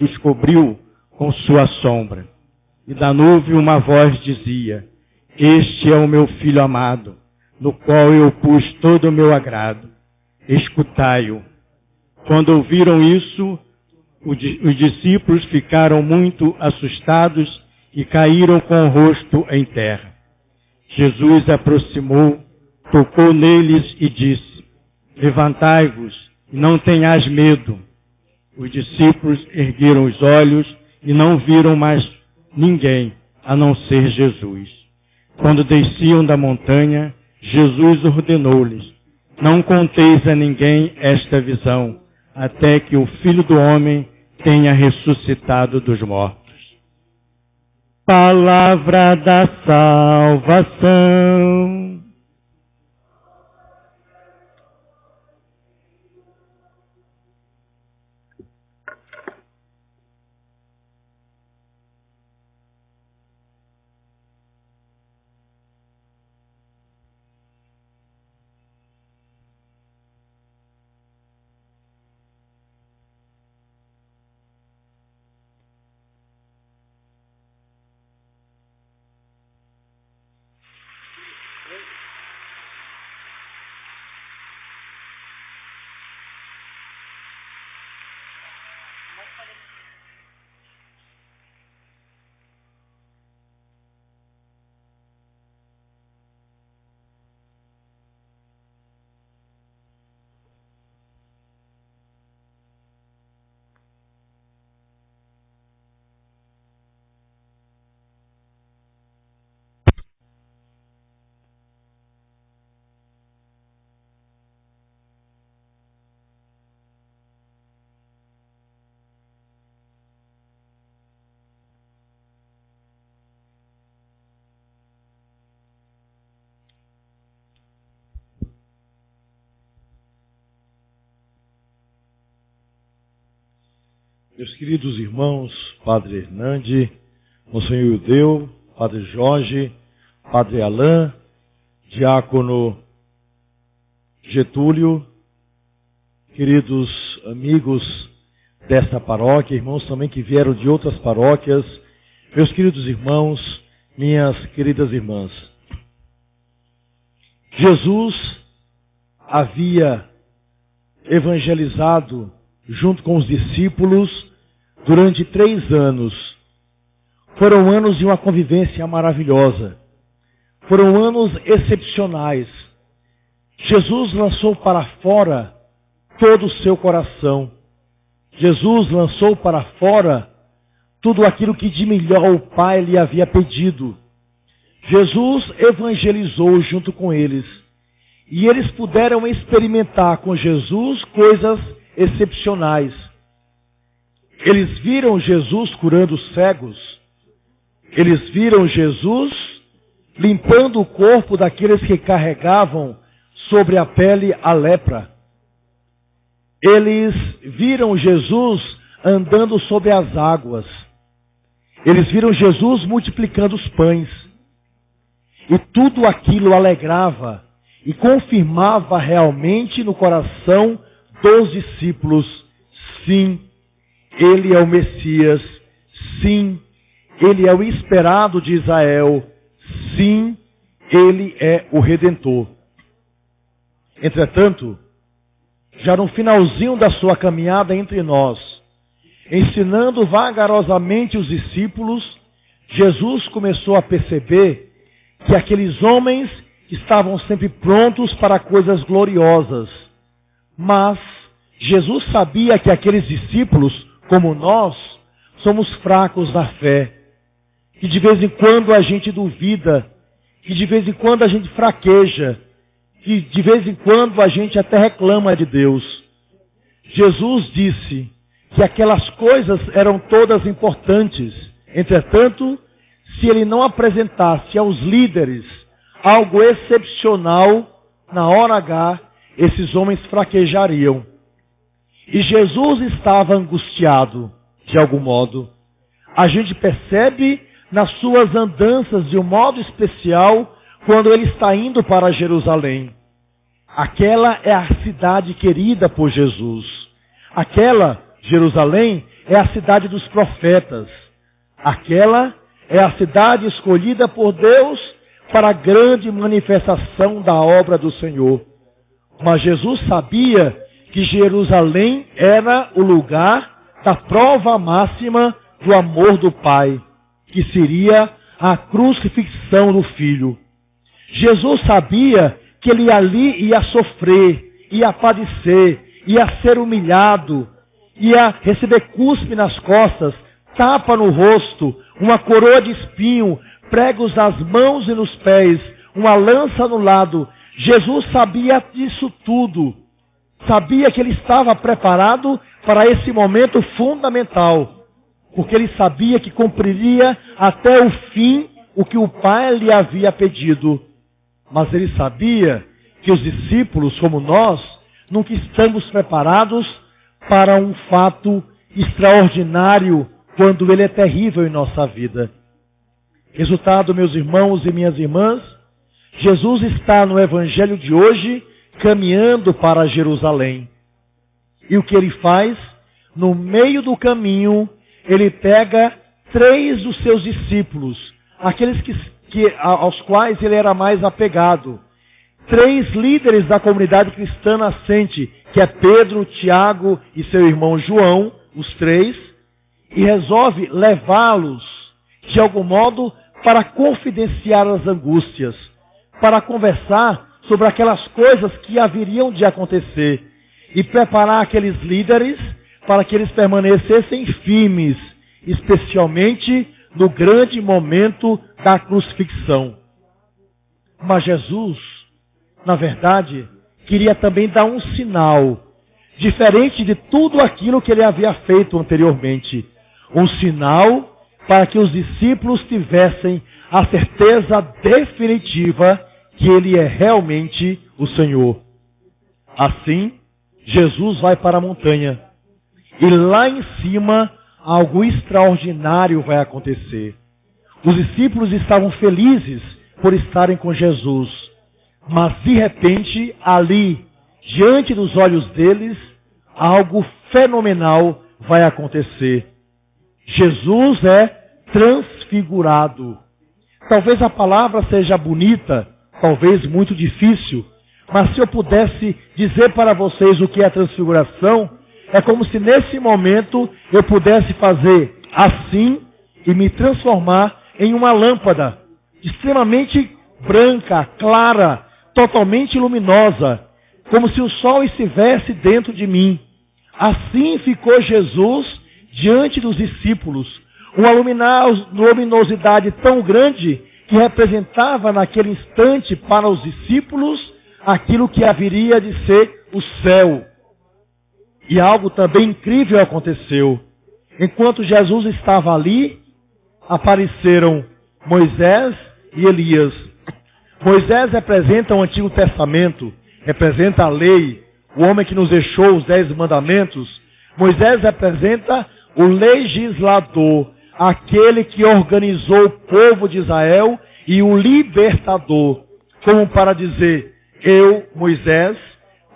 os cobriu com sua sombra. E da nuvem uma voz dizia: Este é o meu Filho amado, no qual eu pus todo o meu agrado. Escutai-o. Quando ouviram isso, os discípulos ficaram muito assustados e caíram com o rosto em terra. Jesus aproximou, tocou neles e disse: Levantai-vos e não tenhais medo. Os discípulos ergueram os olhos e não viram mais ninguém, a não ser Jesus. Quando desciam da montanha, Jesus ordenou-lhes: Não conteis a ninguém esta visão, até que o Filho do Homem tenha ressuscitado dos mortos. Palavra da salvação. Meus queridos irmãos, Padre Hernande, Monsenhor Ildeu, Padre Jorge, Padre Alain, Diácono Getúlio, queridos amigos desta paróquia, irmãos também que vieram de outras paróquias, meus queridos irmãos, minhas queridas irmãs. Jesus havia evangelizado junto com os discípulos durante 3 anos. Foram anos de uma convivência maravilhosa. Foram anos excepcionais. Jesus lançou para fora todo o seu coração. Jesus lançou para fora tudo aquilo que de melhor o Pai lhe havia pedido. Jesus evangelizou junto com eles. E eles puderam experimentar com Jesus coisas excepcionais. Eles viram Jesus curando os cegos. Eles viram Jesus limpando o corpo daqueles que carregavam sobre a pele a lepra. Eles viram Jesus andando sobre as águas. Eles viram Jesus multiplicando os pães. E tudo aquilo alegrava e confirmava realmente no coração dos discípulos: sim, Ele é o Messias, sim, Ele é o esperado de Israel, sim, Ele é o Redentor. Entretanto, já no finalzinho da sua caminhada entre nós, ensinando vagarosamente os discípulos, Jesus começou a perceber que aqueles homens estavam sempre prontos para coisas gloriosas. Mas Jesus sabia que aqueles discípulos, como nós, somos fracos na fé. Que de vez em quando a gente duvida, que de vez em quando a gente fraqueja, que de vez em quando a gente até reclama de Deus. Jesus disse que aquelas coisas eram todas importantes. Entretanto, se ele não apresentasse aos líderes algo excepcional, na hora H, esses homens fraquejariam. E Jesus estava angustiado, de algum modo. A gente percebe nas suas andanças de um modo especial quando ele está indo para Jerusalém. Aquela é a cidade querida por Jesus. Aquela, Jerusalém, é a cidade dos profetas. Aquela é a cidade escolhida por Deus para a grande manifestação da obra do Senhor. Mas Jesus sabia que Jerusalém era o lugar da prova máxima do amor do Pai, que seria a crucifixão do Filho. Jesus sabia que ele ali ia sofrer, ia padecer, ia ser humilhado, ia receber cuspe nas costas, tapa no rosto, uma coroa de espinho, pregos nas mãos e nos pés, uma lança no lado. Jesus sabia disso tudo. Sabia que ele estava preparado para esse momento fundamental, porque ele sabia que cumpriria até o fim o que o Pai lhe havia pedido. Mas ele sabia que os discípulos, como nós, nunca estamos preparados para um fato extraordinário quando ele é terrível em nossa vida. Resultado, meus irmãos e minhas irmãs, Jesus está no Evangelho de hoje caminhando para Jerusalém. E o que ele faz? No meio do caminho, ele pega 3 dos seus discípulos, aqueles aos quais ele era mais apegado. 3 líderes da comunidade cristã nascente, que é Pedro, Tiago e seu irmão João, os 3, e resolve levá-los, de algum modo, para confidenciar as angústias, para conversar sobre aquelas coisas que haveriam de acontecer e preparar aqueles líderes para que eles permanecessem firmes, especialmente no grande momento da crucifixão. Mas Jesus, na verdade, queria também dar um sinal, diferente de tudo aquilo que ele havia feito anteriormente. Um sinal para que os discípulos tivessem a certeza definitiva que ele é realmente o Senhor. Assim, Jesus vai para a montanha. E lá em cima, algo extraordinário vai acontecer. Os discípulos estavam felizes por estarem com Jesus. Mas, de repente, ali, diante dos olhos deles, algo fenomenal vai acontecer. Jesus é transfigurado. Talvez a palavra seja bonita, talvez muito difícil, mas se eu pudesse dizer para vocês o que é a transfiguração, é como se nesse momento eu pudesse fazer assim e me transformar em uma lâmpada extremamente branca, clara, totalmente luminosa, como se o sol estivesse dentro de mim. Assim ficou Jesus diante dos discípulos, uma luminosidade tão grande que representava naquele instante para os discípulos aquilo que haveria de ser o céu. E algo também incrível aconteceu. Enquanto Jesus estava ali, apareceram Moisés e Elias. Moisés representa o Antigo Testamento, representa a lei, o homem que nos deixou os 10 mandamentos. Moisés representa o legislador, aquele que organizou o povo de Israel e o libertador, como para dizer, eu, Moisés,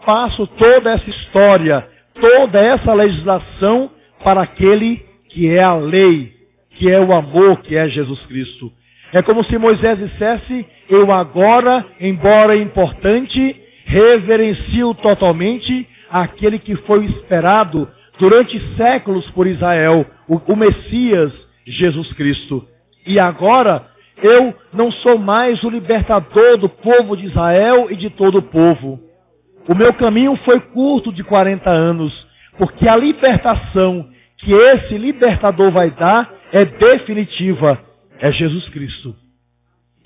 faço toda essa história, toda essa legislação para aquele que é a lei, que é o amor, que é Jesus Cristo. É como se Moisés dissesse, eu agora, embora importante, reverencio totalmente aquele que foi esperado durante séculos por Israel, o Messias, Jesus Cristo. E agora, eu não sou mais o libertador do povo de Israel e de todo o povo. O meu caminho foi curto de 40 anos, porque a libertação que esse libertador vai dar é definitiva, é Jesus Cristo.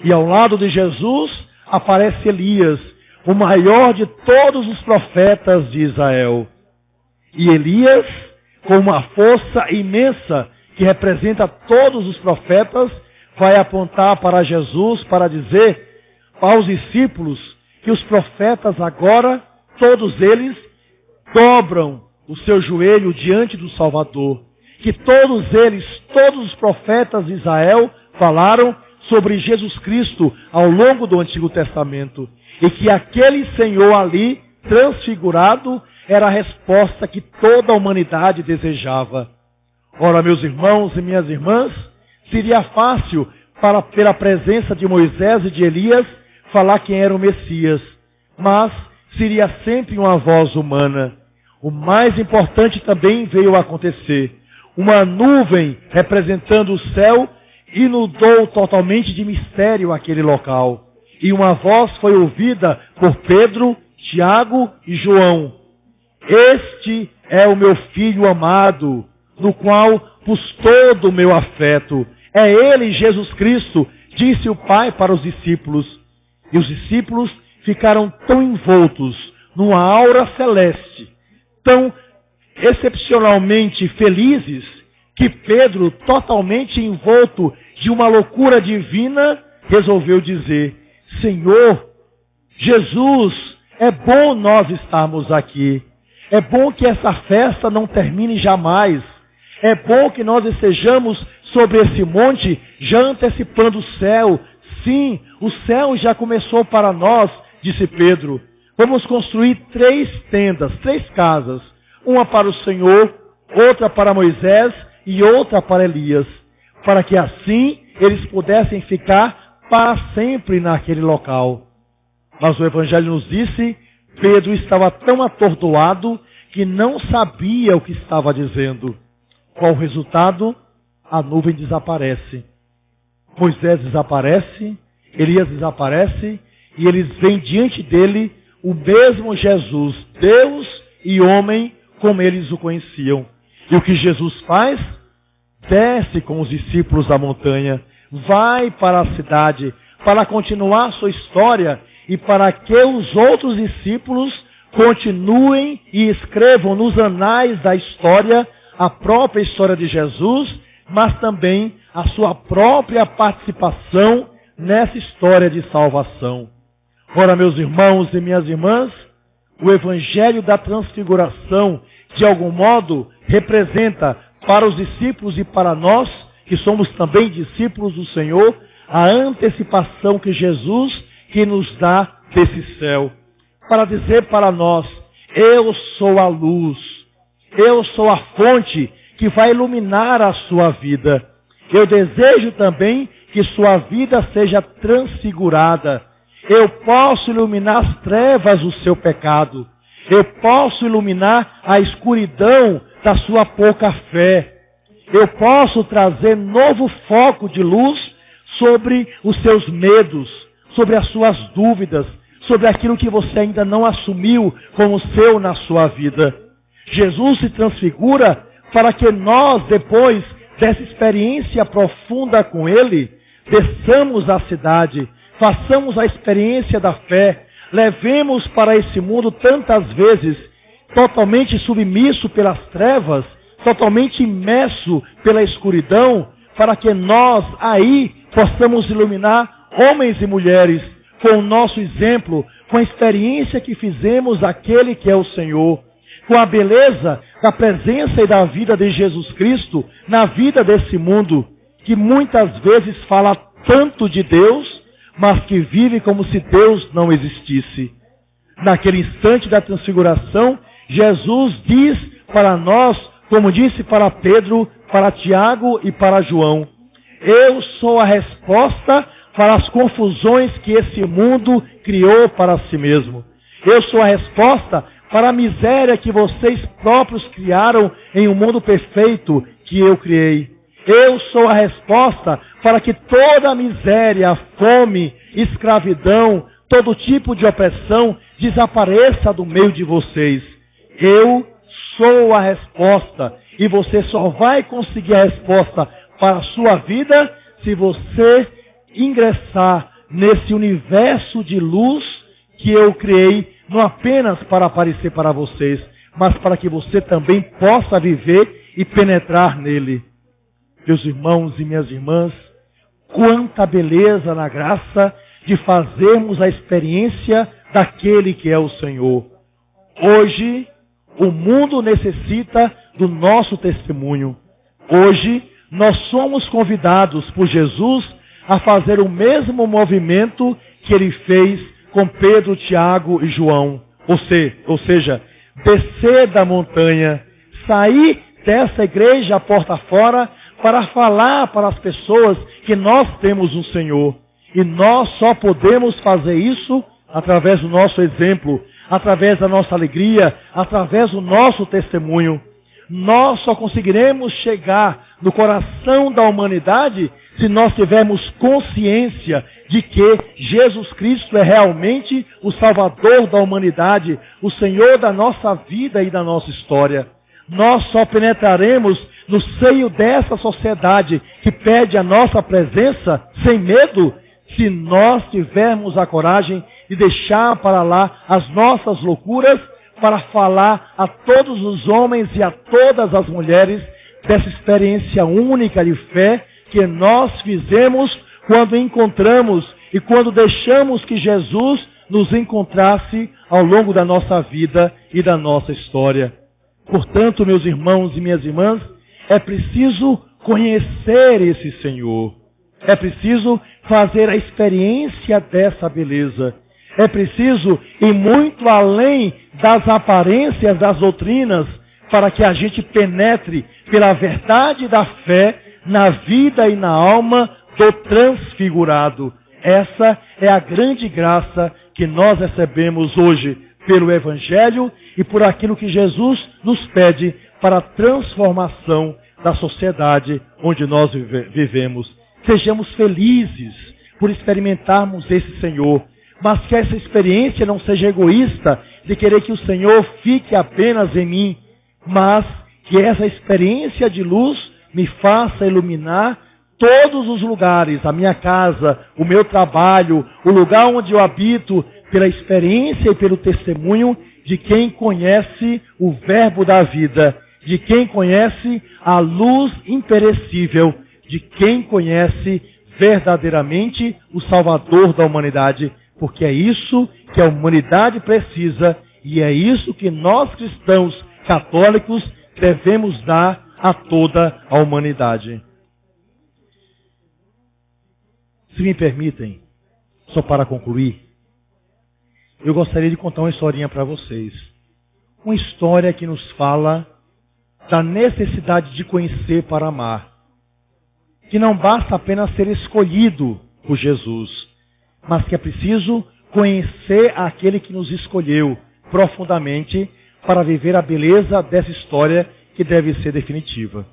E ao lado de Jesus aparece Elias, o maior de todos os profetas de Israel. E Elias, com uma força imensa que representa todos os profetas, vai apontar para Jesus para dizer aos discípulos que os profetas agora, todos eles, dobram o seu joelho diante do Salvador. Que todos eles, todos os profetas de Israel falaram sobre Jesus Cristo ao longo do Antigo Testamento. E que aquele Senhor ali, transfigurado, era a resposta que toda a humanidade desejava. Ora, meus irmãos e minhas irmãs, seria fácil, pela presença de Moisés e de Elias, falar quem era o Messias, mas seria sempre uma voz humana. O mais importante também veio a acontecer. Uma nuvem representando o céu inundou totalmente de mistério aquele local. E uma voz foi ouvida por Pedro, Tiago e João. Este é o meu filho amado, no qual pus todo o meu afeto. É ele, Jesus Cristo, disse o Pai para os discípulos. E os discípulos ficaram tão envoltos numa aura celeste, tão excepcionalmente felizes, que Pedro, totalmente envolto de uma loucura divina, resolveu dizer: Senhor, Jesus, é bom nós estarmos aqui. É bom que essa festa não termine jamais. É bom que nós estejamos sobre esse monte, já antecipando o céu. Sim, o céu já começou para nós, disse Pedro. Vamos construir 3 tendas, 3 casas. Uma para o Senhor, outra para Moisés e outra para Elias. Para que assim eles pudessem ficar para sempre naquele local. Mas o Evangelho nos disse, Pedro estava tão atordoado que não sabia o que estava dizendo. Qual o resultado? A nuvem desaparece. Moisés desaparece, Elias desaparece, e eles veem diante dele o mesmo Jesus, Deus e homem, como eles o conheciam. E o que Jesus faz? Desce com os discípulos da montanha, vai para a cidade, para continuar sua história e para que os outros discípulos continuem e escrevam nos anais da história a própria história de Jesus, mas também a sua própria participação nessa história de salvação. Ora, meus irmãos e minhas irmãs, o Evangelho da Transfiguração, de algum modo, representa para os discípulos e para nós, que somos também discípulos do Senhor, a antecipação que Jesus que nos dá desse céu, para dizer para nós: eu sou a luz, eu sou a fonte que vai iluminar a sua vida. Eu desejo também que sua vida seja transfigurada. Eu posso iluminar as trevas do seu pecado. Eu posso iluminar a escuridão da sua pouca fé. Eu posso trazer novo foco de luz sobre os seus medos, sobre as suas dúvidas, sobre aquilo que você ainda não assumiu como seu na sua vida. Jesus se transfigura para que nós, depois dessa experiência profunda com Ele, desçamos à cidade, façamos a experiência da fé, levemos para esse mundo tantas vezes, totalmente submisso pelas trevas, totalmente imerso pela escuridão, para que nós aí possamos iluminar homens e mulheres com o nosso exemplo, com a experiência que fizemos daquele que é o Senhor, com a beleza da presença e da vida de Jesus Cristo na vida desse mundo, que muitas vezes fala tanto de Deus, mas que vive como se Deus não existisse. Naquele instante da transfiguração, Jesus diz para nós, como disse para Pedro, para Tiago e para João: eu sou a resposta para as confusões que esse mundo criou para si mesmo. Eu sou a resposta para a miséria que vocês próprios criaram em um mundo perfeito que eu criei. Eu sou a resposta para que toda a miséria, fome, escravidão, todo tipo de opressão desapareça do meio de vocês. Eu sou a resposta, e você só vai conseguir a resposta para a sua vida se você ingressar nesse universo de luz que eu criei, não apenas para aparecer para vocês, mas para que você também possa viver e penetrar nele. Meus irmãos e minhas irmãs, quanta beleza na graça de fazermos a experiência daquele que é o Senhor. Hoje, o mundo necessita do nosso testemunho. Hoje, nós somos convidados por Jesus a fazer o mesmo movimento que ele fez com Pedro, Tiago e João. Ou seja, descer da montanha, sair dessa igreja a porta fora para falar para as pessoas que nós temos um Senhor. E nós só podemos fazer isso através do nosso exemplo, através da nossa alegria, através do nosso testemunho. Nós só conseguiremos chegar no coração da humanidade se nós tivermos consciência de que Jesus Cristo é realmente o Salvador da humanidade, o Senhor da nossa vida e da nossa história. Nós só penetraremos no seio dessa sociedade que pede a nossa presença sem medo, se nós tivermos a coragem de deixar para lá as nossas loucuras para falar a todos os homens e a todas as mulheres dessa experiência única de fé que nós fizemos quando encontramos e quando deixamos que Jesus nos encontrasse ao longo da nossa vida e da nossa história. Portanto, meus irmãos e minhas irmãs, é preciso conhecer esse Senhor. É preciso fazer a experiência dessa beleza. É preciso ir muito além das aparências das doutrinas para que a gente penetre pela verdade da fé na vida e na alma do transfigurado. Essa é a grande graça que nós recebemos hoje pelo Evangelho e por aquilo que Jesus nos pede para a transformação da sociedade onde nós vivemos. Sejamos felizes por experimentarmos esse Senhor, mas que essa experiência não seja egoísta de querer que o Senhor fique apenas em mim, mas que essa experiência de luz me faça iluminar todos os lugares, a minha casa, o meu trabalho, o lugar onde eu habito, pela experiência e pelo testemunho de quem conhece o Verbo da vida, de quem conhece a luz imperecível, de quem conhece verdadeiramente o Salvador da humanidade, porque é isso que a humanidade precisa e é isso que nós cristãos católicos devemos dar a toda a humanidade. Se me permitem, só para concluir, eu gostaria de contar uma historinha para vocês. Uma história que nos fala da necessidade de conhecer para amar. Que não basta apenas ser escolhido por Jesus, mas que é preciso conhecer aquele que nos escolheu profundamente para viver a beleza dessa história que deve ser definitiva.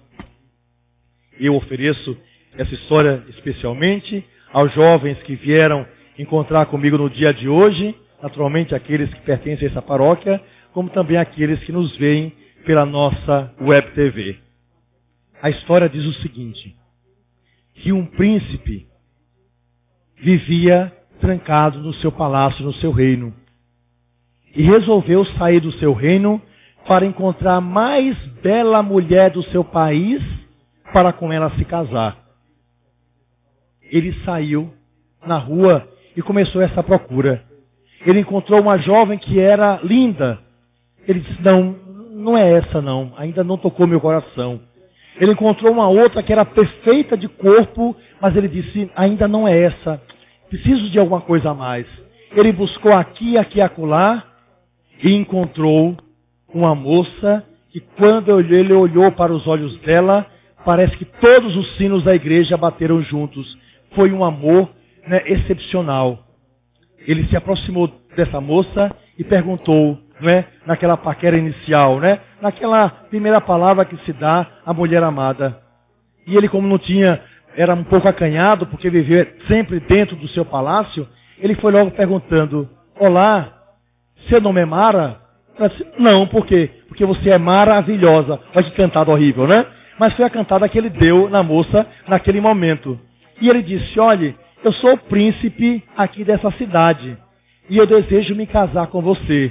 Eu ofereço essa história especialmente aos jovens que vieram encontrar comigo no dia de hoje, naturalmente aqueles que pertencem a essa paróquia, como também aqueles que nos veem pela nossa web TV. A história diz o seguinte: que um príncipe vivia trancado no seu palácio, no seu reino, e resolveu sair do seu reino para encontrar a mais bela mulher do seu país para com ela se casar. Ele saiu na rua e começou essa procura. Ele encontrou uma jovem que era linda. Ele disse: não é essa não, ainda não tocou meu coração. Ele encontrou uma outra que era perfeita de corpo, mas ele disse: ainda não é essa, preciso de alguma coisa a mais. Ele buscou aqui, aqui e acolá e encontrou uma moça que, quando ele olhou para os olhos dela, parece que todos os sinos da igreja bateram juntos. Foi um amor, excepcional. Ele se aproximou dessa moça e perguntou, naquela paquera inicial, naquela primeira palavra que se dá à mulher amada. E ele, como era um pouco acanhado, porque vivia sempre dentro do seu palácio, ele foi logo perguntando: olá, seu nome é Mara? Ela disse: não, por quê? Porque você é maravilhosa. Olha que cantada horrível, Mas foi a cantada que ele deu na moça naquele momento. E ele disse: olhe, eu sou o príncipe aqui dessa cidade e eu desejo me casar com você.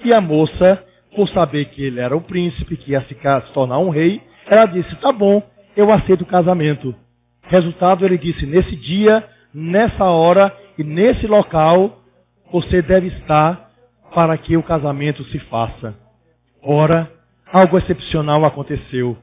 E a moça, por saber que ele era o príncipe, que ia se tornar um rei, ela disse: tá bom, eu aceito o casamento. Resultado, ele disse: nesse dia, nessa hora e nesse local, você deve estar para que o casamento se faça. Ora, algo excepcional aconteceu.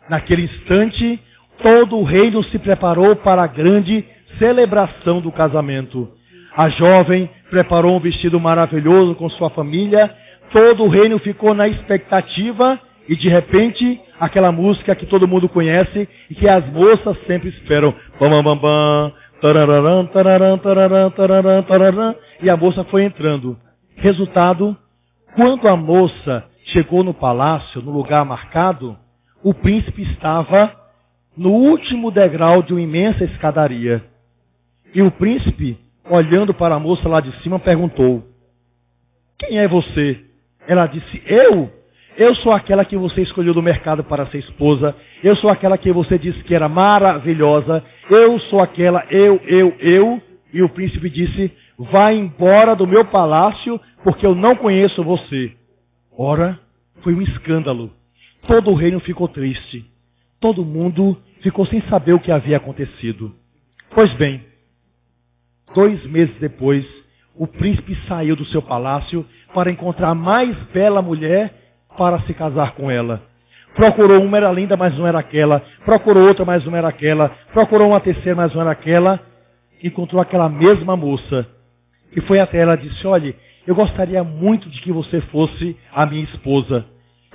Naquele instante, todo o reino se preparou para a grande celebração do casamento. A jovem preparou um vestido maravilhoso com sua família. Todo o reino ficou na expectativa E de repente, aquela música que todo mundo conhece e que as moças sempre esperam. Bam, bam, bam, bam, tararam, tararam, tararam, tararam, tararam, e a moça foi entrando. Resultado, quando a moça chegou no palácio, no lugar marcado, o príncipe estava no último degrau de uma imensa escadaria. E o príncipe, olhando para a moça lá de cima, perguntou: quem é você? Ela disse: eu sou aquela que você escolheu do mercado para ser esposa. Eu sou aquela que você disse que era maravilhosa. Eu sou aquela, eu. E o príncipe disse: vá embora do meu palácio, porque eu não conheço você. Ora, foi um escândalo. Todo o reino ficou triste. Todo mundo ficou sem saber o que havia acontecido. Pois bem, 2 meses depois, o príncipe saiu do seu palácio para encontrar a mais bela mulher para se casar com ela. Procurou uma, era linda, mas não era aquela. Procurou outra, mas não era aquela. Procurou uma terceira, mas não era aquela. Encontrou aquela mesma moça. E foi até ela e disse: olhe, eu gostaria muito de que você fosse a minha esposa.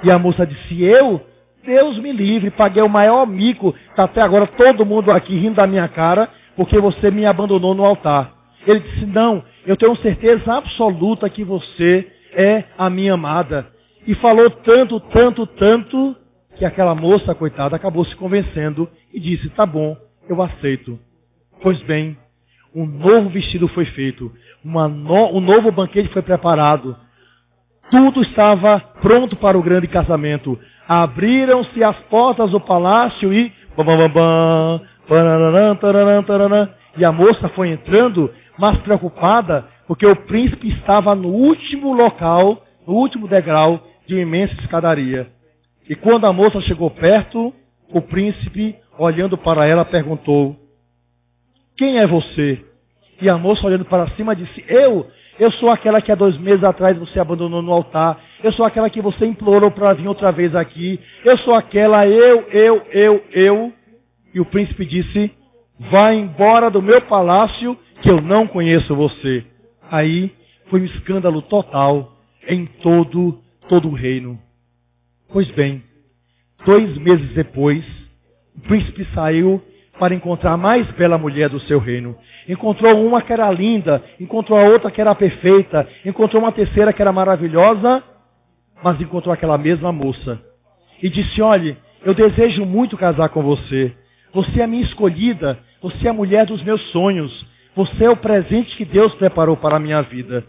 E a moça disse: eu? Deus me livre, paguei o maior mico. Está até agora todo mundo aqui rindo da minha cara, porque você me abandonou no altar. Ele disse: não, eu tenho certeza absoluta que você é a minha amada. E falou tanto, que aquela moça, coitada, acabou se convencendo e disse: tá bom, eu aceito. Pois bem, um novo vestido foi feito, um novo banquete foi preparado. Tudo estava pronto para o grande casamento. Abriram-se as portas do palácio e... E a moça foi entrando, mas preocupada, porque o príncipe estava no último local, no último degrau de uma imensa escadaria. E quando a moça chegou perto, o príncipe, olhando para ela, perguntou: quem é você? E a moça, olhando para cima, disse: eu sou aquela que há 2 meses atrás você abandonou no altar. Eu sou aquela que você implorou para vir outra vez aqui. Eu sou aquela, eu. E o príncipe disse: vá embora do meu palácio, que eu não conheço você. Aí foi um escândalo total em todo o reino. Pois bem, 2 meses depois, o príncipe saiu para encontrar a mais bela mulher do seu reino. Encontrou uma que era linda, encontrou a outra que era perfeita, encontrou uma terceira que era maravilhosa, mas encontrou aquela mesma moça. E disse: olhe, eu desejo muito casar com você. Você é a minha escolhida, você é a mulher dos meus sonhos. Você é o presente que Deus preparou para a minha vida.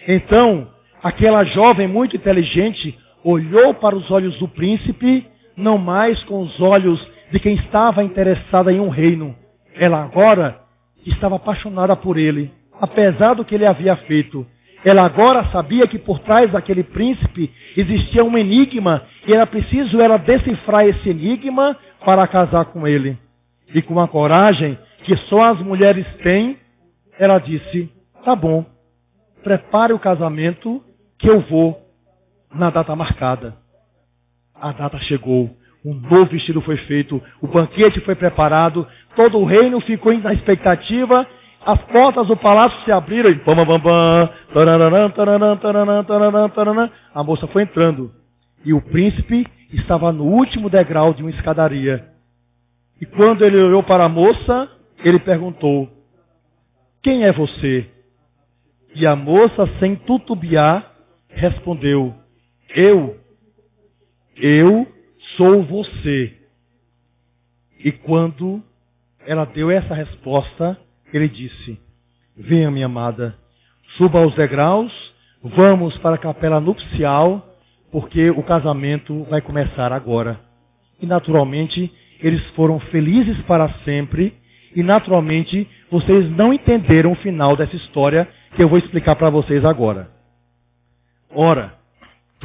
Então, aquela jovem muito inteligente olhou para os olhos do príncipe, não mais com os olhos de quem estava interessada em um reino. Ela agora estava apaixonada por ele, apesar do que ele havia feito. Ela agora sabia que por trás daquele príncipe existia um enigma, e era preciso ela decifrar esse enigma para casar com ele. E com a coragem que só as mulheres têm, ela disse: tá bom, prepare o casamento que eu vou na data marcada. A data chegou, um novo vestido foi feito, o banquete foi preparado, todo o reino ficou na expectativa, as portas do palácio se abriram e a moça foi entrando. E o príncipe estava no último degrau de uma escadaria. E quando ele olhou para a moça, ele perguntou: quem é você? E a moça, sem titubear, respondeu: eu sou você. E quando ela deu essa resposta, ele disse: venha, minha amada, suba aos degraus, vamos para a capela nupcial, porque o casamento vai começar agora. E naturalmente, eles foram felizes para sempre, e naturalmente, vocês não entenderam o final dessa história que eu vou explicar para vocês agora. Ora,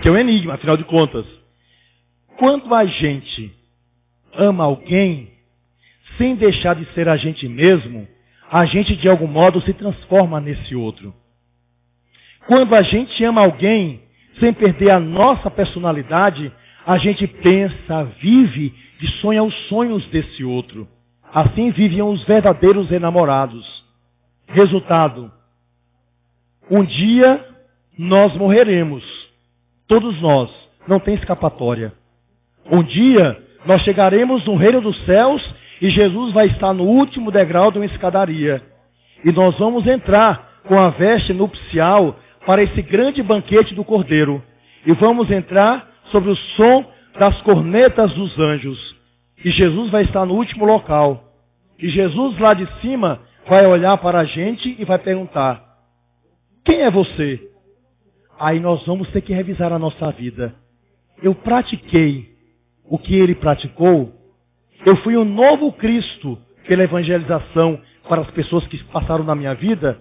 que é um enigma, afinal de contas. Quando a gente ama alguém, sem deixar de ser a gente mesmo, a gente de algum modo se transforma nesse outro. Quando a gente ama alguém, sem perder a nossa personalidade, a gente pensa, vive e sonha os sonhos desse outro. Assim viviam os verdadeiros enamorados. Resultado: um dia nós morreremos. Todos nós. Não tem escapatória. Um dia nós chegaremos no reino dos céus e Jesus vai estar no último degrau de uma escadaria. E nós vamos entrar com a veste nupcial para esse grande banquete do Cordeiro. E vamos entrar sobre o som das cornetas dos anjos. E Jesus vai estar no último local. E Jesus lá de cima vai olhar para a gente e vai perguntar: quem é você? Aí nós vamos ter que revisar a nossa vida. Eu pratiquei o que ele praticou? Eu fui um novo Cristo pela evangelização para as pessoas que passaram na minha vida?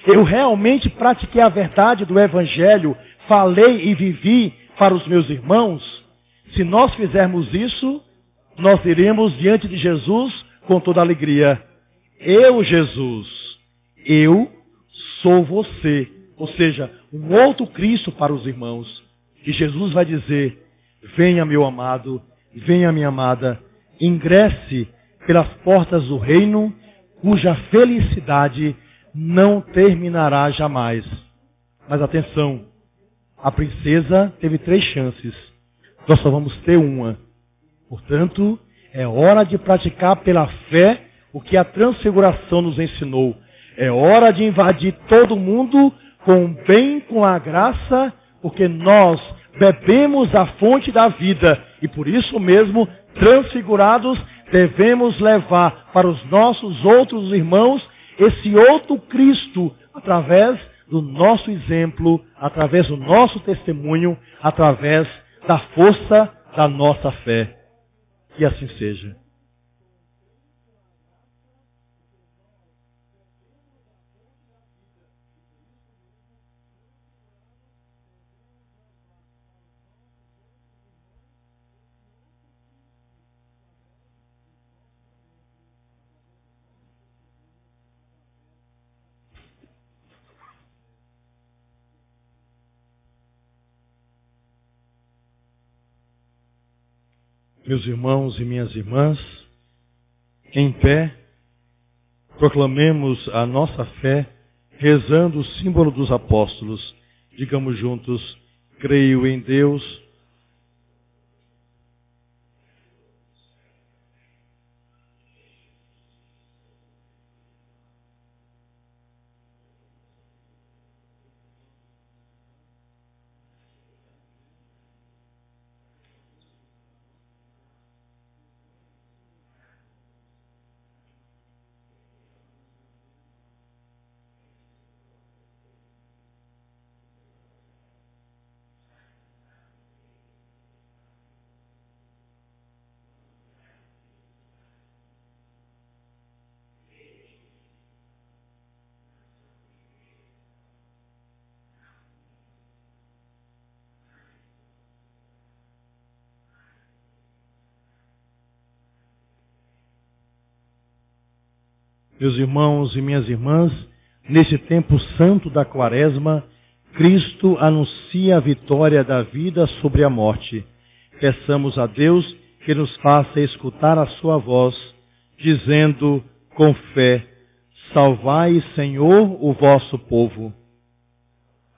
Eu realmente pratiquei a verdade do Evangelho, falei e vivi para os meus irmãos? Se nós fizermos isso, nós iremos diante de Jesus com toda alegria. Eu, Jesus, eu sou você. Ou seja, um outro Cristo para os irmãos. E Jesus vai dizer: venha, meu amado, venha, minha amada, ingresse pelas portas do reino, cuja felicidade não terminará jamais. Mas atenção, a princesa teve 3 chances. Nós só vamos ter uma. Portanto, é hora de praticar pela fé o que a transfiguração nos ensinou. É hora de invadir todo mundo com o bem, com a graça, porque nós bebemos a fonte da vida e por isso mesmo, transfigurados, devemos levar para os nossos outros irmãos esse outro Cristo através do nosso exemplo, através do nosso testemunho, através da força da nossa fé. Que assim seja. Meus irmãos e minhas irmãs, em pé, proclamemos a nossa fé, rezando o símbolo dos apóstolos. Digamos juntos: creio em Deus, meus irmãos e minhas irmãs, nesse tempo santo da Quaresma, Cristo anuncia a vitória da vida sobre a morte. Peçamos a Deus que nos faça escutar a sua voz, dizendo com fé: salvai, Senhor, o vosso povo.